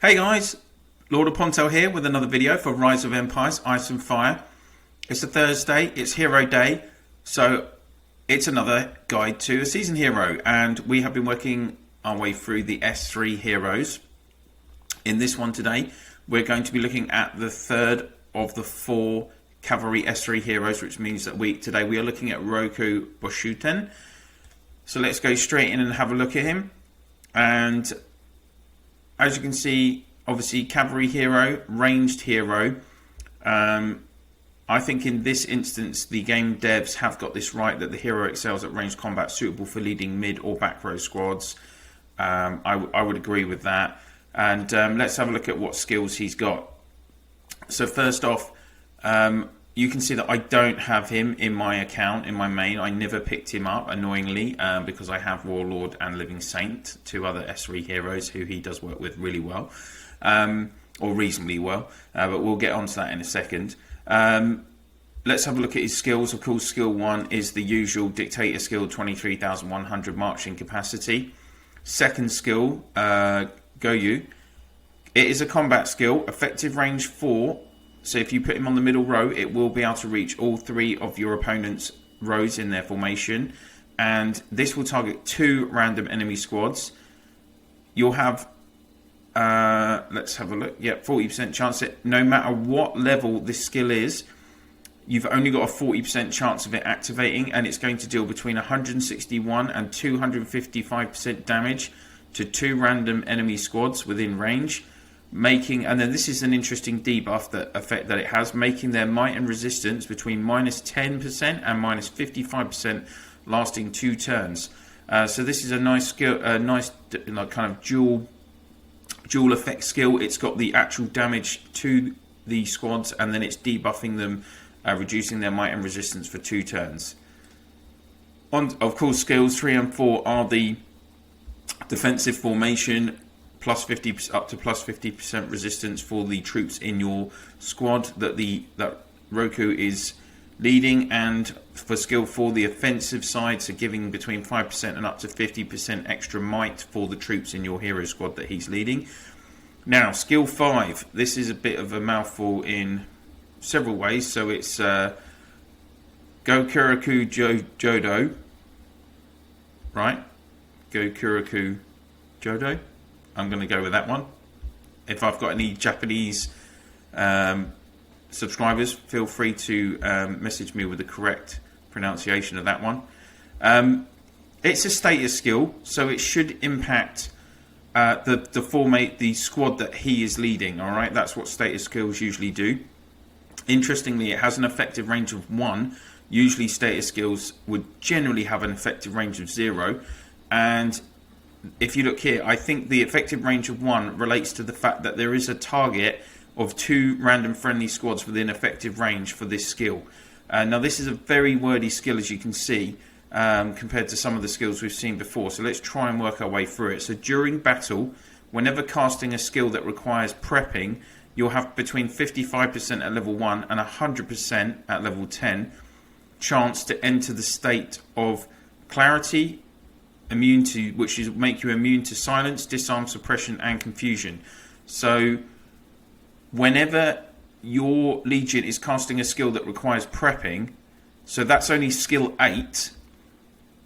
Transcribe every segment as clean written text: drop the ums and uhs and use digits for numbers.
Hey guys, LordOfPondtail here with another video for Rise of Empires, Ice and Fire. It's a Thursday, it's Hero Day, so it's another guide to a season hero, and we have been working our way through the S3 heroes. In this one today, we're going to be looking at the third of the four Cavalry S3 heroes, which means that today we are looking at Roku Boshuten. So let's go straight in and have a look at him. And as you can see, obviously cavalry hero, ranged hero. I think in this instance the game devs have got this right, that the hero excels at ranged combat, suitable for leading mid or back row squads. I would agree with that. And let's have a look at what skills he's got. So first off, you can see that I don't have him in my account, in my main. I never picked him up, annoyingly, because I have Warlord and Living Saint, two other S3 heroes who he does work with really well, or reasonably well, but we'll get onto that in a second. Let's have a look at his skills. Of course, skill 1 is the usual Dictator skill, 23,100 marching capacity. Second skill, Go You. It is a combat skill, effective range 4. So if you put him on the middle row, it will be able to reach all 3 of your opponent's rows in their formation. And this will target 2 random enemy squads. You'll have, let's have a look. Yeah, 40% chance that no matter what level this skill is, you've only got a 40% chance of it activating. And it's going to deal between 161 and 255% damage to 2 random enemy squads within range. And then this is an interesting debuff effect that it has, making their might and resistance between -10% and -55%, lasting 2 turns. So this is a nice skill, a nice kind of dual effect skill. It's got the actual damage to the squads, and then it's debuffing them, reducing their might and resistance for 2 turns. Of course, skills 3 and 4 are the defensive formation, up to plus 50% resistance for the troops in your squad that Roku is leading, and for skill 4, the offensive side, so giving between 5% and up to 50% extra might for the troops in your hero squad that he's leading. Now, skill 5, this is a bit of a mouthful in several ways. So it's Gokuraku Jodo, right? Gokuraku Jodo. I'm going to go with that one. If I've got any Japanese subscribers, feel free to message me with the correct pronunciation of that one. It's a status skill, so it should impact the squad that he is leading. All right, that's what status skills usually do. Interestingly, it has an effective range of 1. Usually, status skills would generally have an effective range of 0, and if you look here, I think the effective range of 1 relates to the fact that there is a target of 2 random friendly squads within effective range for this skill. Now this is a very wordy skill, as you can see, compared to some of the skills we've seen before. So let's try and work our way through it. So during battle, whenever casting a skill that requires prepping, you'll have between 55% at level 1 and 100% at level 10 chance to enter the state of clarity, which is make you immune to silence, disarm, suppression, and confusion. So whenever your legion is casting a skill that requires prepping, so that's only skill 8,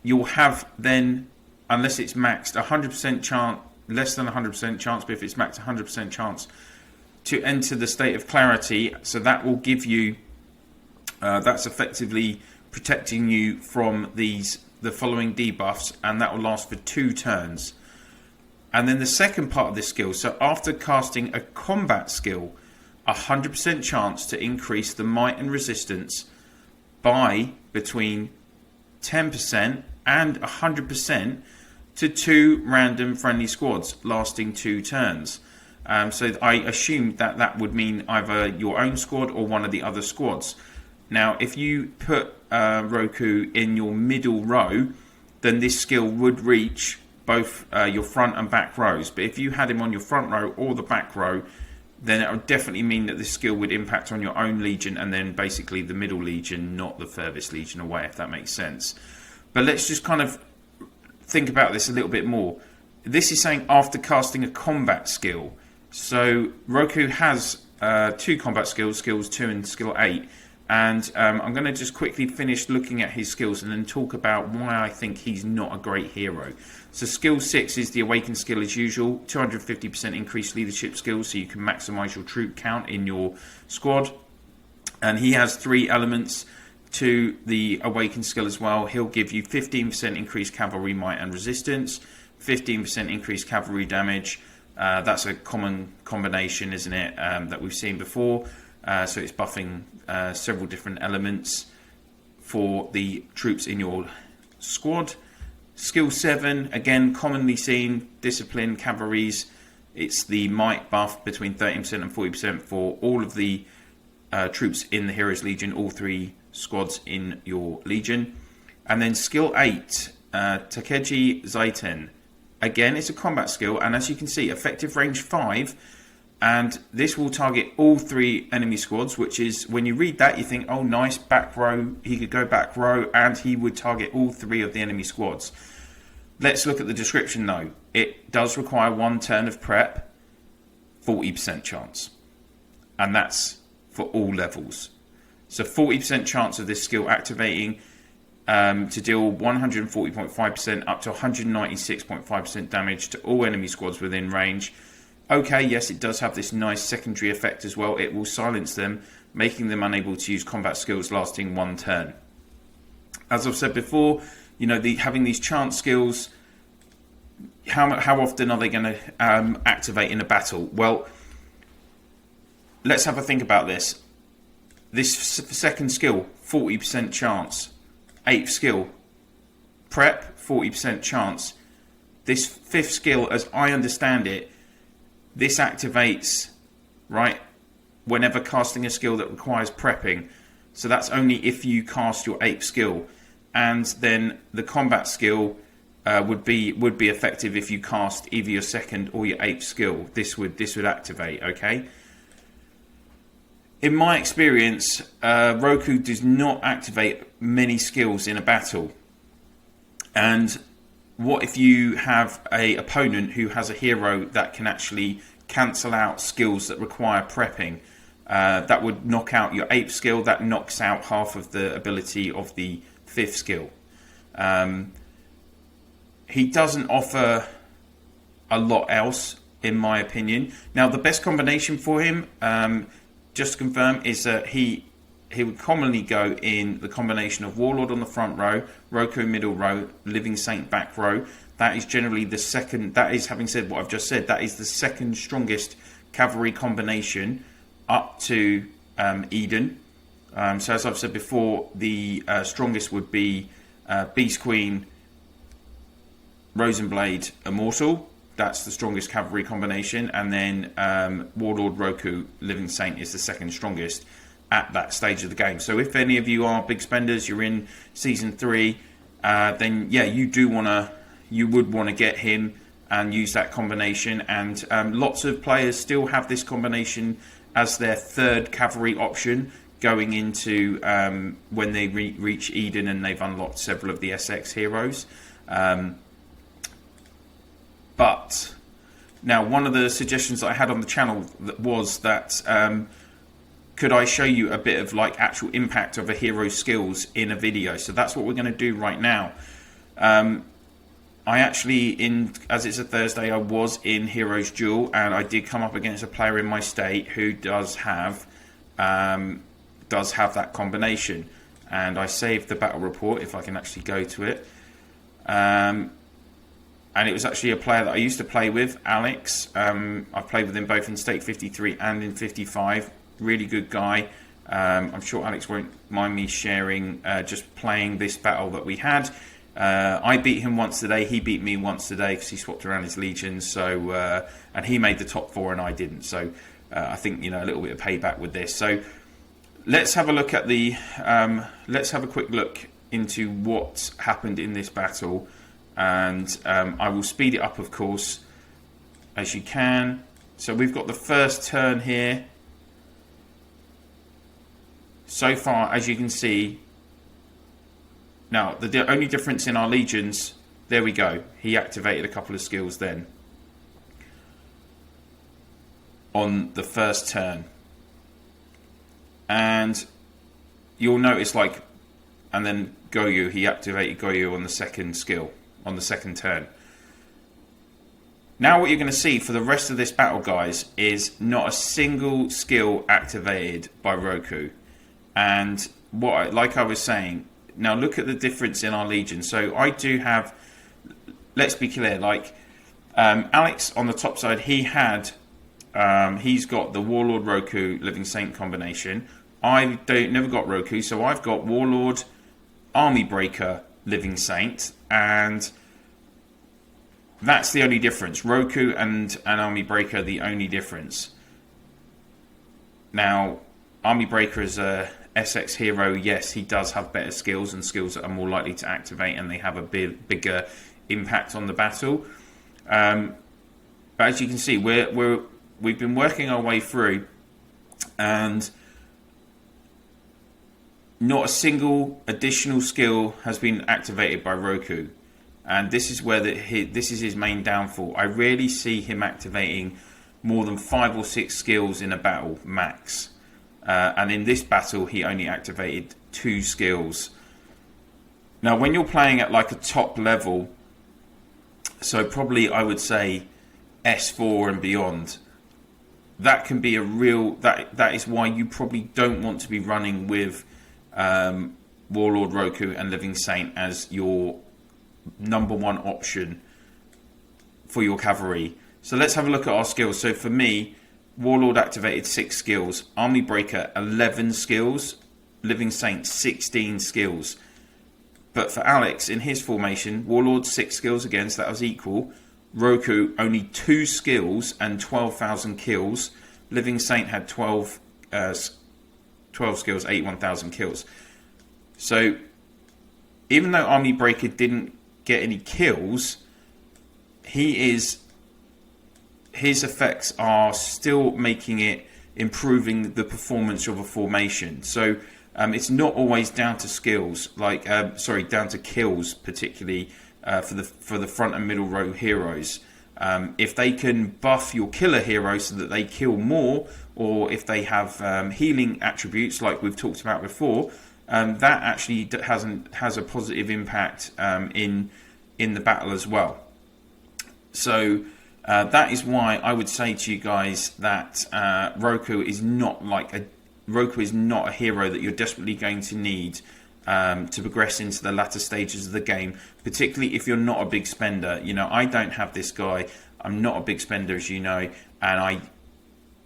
you'll have then, unless it's maxed, 100% chance, less than 100% chance, but if it's maxed, 100% chance to enter the state of clarity. So that will give you, that's effectively protecting you from the following debuffs, and that will last for 2 turns. And then the second part of this skill, so after casting a combat skill, 100% chance to increase the might and resistance by between 10% and 100% to 2 random friendly squads, lasting 2 turns. So I assumed that would mean either your own squad or one of the other squads. Now, if you put Roku in your middle row, then this skill would reach both your front and back rows. But if you had him on your front row or the back row, then it would definitely mean that this skill would impact on your own legion, and then basically the middle legion, not the furthest legion away, if that makes sense. But let's just kind of think about this a little bit more. This is saying after casting a combat skill. So Roku has 2 combat skills, skills 2 and skill 8. And I'm going to just quickly finish looking at his skills and then talk about why I think he's not a great hero. So skill 6 is the awakened skill as usual, 250% increased leadership skills, so you can maximise your troop count in your squad. And he has 3 elements to the awakened skill as well. He'll give you 15% increased cavalry might and resistance, 15% increased cavalry damage. That's a common combination, isn't it, that we've seen before. So it's buffing several different elements for the troops in your squad. Skill 7, again, commonly seen, discipline, cavalries. It's the might buff between 13% and 40% for all of the troops in the Heroes Legion, all 3 squads in your Legion. And then skill 8, Takeji Zaiten. Again, it's a combat skill, and as you can see, effective range 5. And this will target all 3 enemy squads, which is, when you read that, you think, oh, nice, back row. He could go back row, and he would target all 3 of the enemy squads. Let's look at the description, though. It does require 1 turn of prep, 40% chance. And that's for all levels. So 40% chance of this skill activating to deal 140.5% up to 196.5% damage to all enemy squads within range. Okay, yes, it does have this nice secondary effect as well. It will silence them, making them unable to use combat skills lasting 1 turn. As I've said before, you know, having these chance skills, how often are they going to activate in a battle? Well, let's have a think about this. This second skill, 40% chance. 8th skill, prep, 40% chance. This 5th skill, as I understand it, this activates, right, whenever casting a skill that requires prepping. So that's only if you cast your 8th skill. And then the combat skill would be effective if you cast either your 2nd or your 8th skill. This would activate, okay? In my experience, Roku does not activate many skills in a battle. And what if you have an opponent who has a hero that can actually cancel out skills that require prepping? That would knock out your 8th skill. That knocks out half of the ability of the 5th skill. He doesn't offer a lot else, in my opinion. Now, the best combination for him, just to confirm, is that he would commonly go in the combination of Warlord on the front row, Roku middle row, Living Saint back row. That is generally the second. That is, having said what I've just said, that is the second strongest cavalry combination up to Eden. So as I've said before, the strongest would be Beast Queen, Rosenblade, Immortal. That's the strongest cavalry combination. And then Warlord, Roku, Living Saint is the second strongest at that stage of the game. So if any of you are big spenders, you're in Season 3, then yeah, you would want to get him and use that combination. And lots of players still have this combination as their 3rd cavalry option going into when they reach Eden and they've unlocked several of the SX heroes. But now, one of the suggestions that I had on the channel was that could I show you a bit of like actual impact of a hero's skills in a video? So that's what we're going to do right now. I actually, as it's a Thursday, I was in Heroes Duel, and I did come up against a player in my state who does have that combination. And I saved the battle report if I can actually go to it. And it was actually a player that I used to play with, Alex. I've played with him both in State 53 and in 55. Really good guy. I'm sure Alex won't mind me sharing just playing this battle that we had. I beat him once today. He beat me once today because he swapped around his legions. So and he made the top 4 and I didn't. So I think, you know, a little bit of payback with this. So let's have a look at the. Let's have a quick look into what happened in this battle. And I will speed it up, of course, as you can. So we've got the first turn here. So far, as you can see, now the only difference in our legions, there we go. He activated a couple of skills then. on the first turn. And you'll notice, like, and then Goyu, he activated Goyu on the second skill, on the second turn. Now what you're going to see for the rest of this battle, guys, is not a single skill activated by Roku. And like I was saying, now look at the difference in our Legion. So I do have, let's be clear, like Alex on the top side, he's got the Warlord Roku Living Saint combination. I never got Roku, so I've got Warlord Army Breaker Living Saint, and that's the only difference. Roku and Army Breaker are the only difference. Now, Army Breaker is a SX hero. Yes, he does have better skills and skills that are more likely to activate, and they have a bigger impact on the battle. But as you can see, we've been working our way through, and not a single additional skill has been activated by Roku. And this is where this is his main downfall. I rarely see him activating more than 5 or 6 skills in a battle, max. And in this battle, he only activated 2 skills. Now, when you're playing at like a top level, so probably I would say S4 and beyond, that can be a real, that is why you probably don't want to be running with Warlord Roku and Living Saint as your #1 option for your cavalry. So let's have a look at our skills. So for me, Warlord activated 6 skills, Army Breaker 11 skills, Living Saint 16 skills. But for Alex, in his formation, Warlord 6 skills again, so that was equal. Roku only 2 skills and 12,000 kills. Living Saint had 12 skills, 81,000 kills. So even though Army Breaker didn't get any kills, his effects are still making it, improving the performance of a formation. So it's not always down to skills, like down to kills, particularly for the front and middle row heroes. If they can buff your killer heroes so that they kill more, or if they have healing attributes like we've talked about before, that actually has a positive impact in the battle as well. So that is why I would say to you guys that Roku is not a hero that you're desperately going to need to progress into the latter stages of the game, particularly if you're not a big spender. You know, I don't have this guy. I'm not a big spender, as you know, and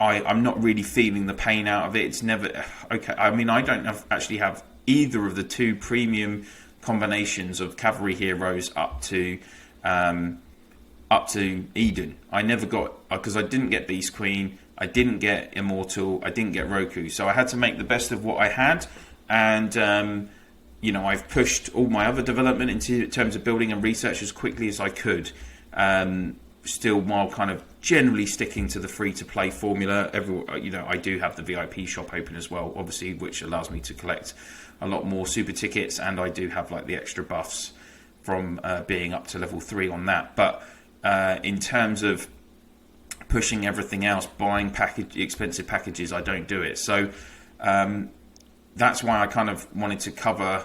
I'm not really feeling the pain out of it. It's never okay. I mean, I don't actually have either of the 2 premium combinations of cavalry heroes up to Eden. I never got, because I didn't get Beast Queen, I didn't get Immortal, I didn't get Roku, so I had to make the best of what I had. And you know, I've pushed all my other development into terms of building and research as quickly as I could, still while kind of generally sticking to the free-to-play formula. You know, I do have the VIP shop open as well, obviously, which allows me to collect a lot more super tickets, and I do have like the extra buffs from being up to level 3 on that. But in terms of pushing everything else, buying expensive packages, I don't do it. So that's why I kind of wanted to cover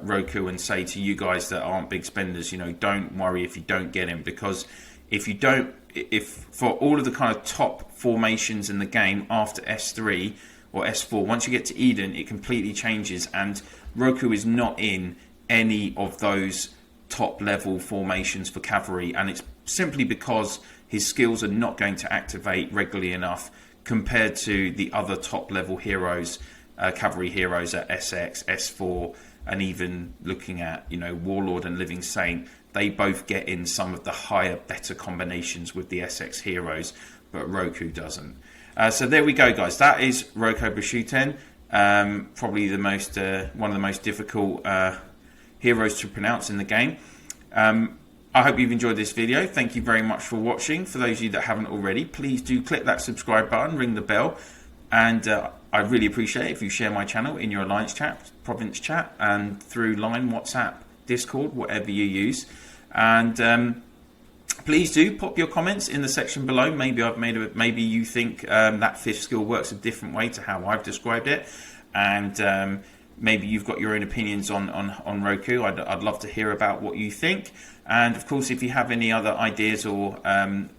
Roku and say to you guys that aren't big spenders, you know, don't worry if you don't get him, because if for all of the kind of top formations in the game after S3 or S4, once you get to Eden, it completely changes, and Roku is not in any of those top level formations for cavalry, and it's simply because his skills are not going to activate regularly enough compared to the other top level heroes, cavalry heroes at SX, S4, and even looking at, you know, Warlord and Living Saint. They both get in some of the higher, better combinations with the SX heroes, but Roku doesn't. So there we go, guys. That is Roku Boshuten. Probably the most one of the most difficult heroes to pronounce in the game. I hope you've enjoyed this video. Thank you very much for watching. For those of you that haven't already, please do click that subscribe button, ring the bell, and I really appreciate it if you share my channel in your Alliance chat, Province chat, and through Line, WhatsApp, Discord, whatever you use. And Please do pop your comments in the section below. Maybe maybe you think that fifth skill works a different way to how I've described it, and maybe you've got your own opinions on Roku. I'd love to hear about what you think. And of course, if you have any other ideas or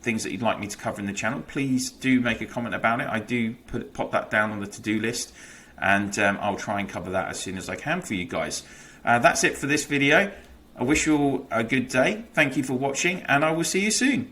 things that you'd like me to cover in the channel, please do make a comment about it. I do pop that down on the to-do list, and I'll try and cover that as soon as I can for you guys. That's it for this video. I wish you all a good day. Thank you for watching, and I will see you soon.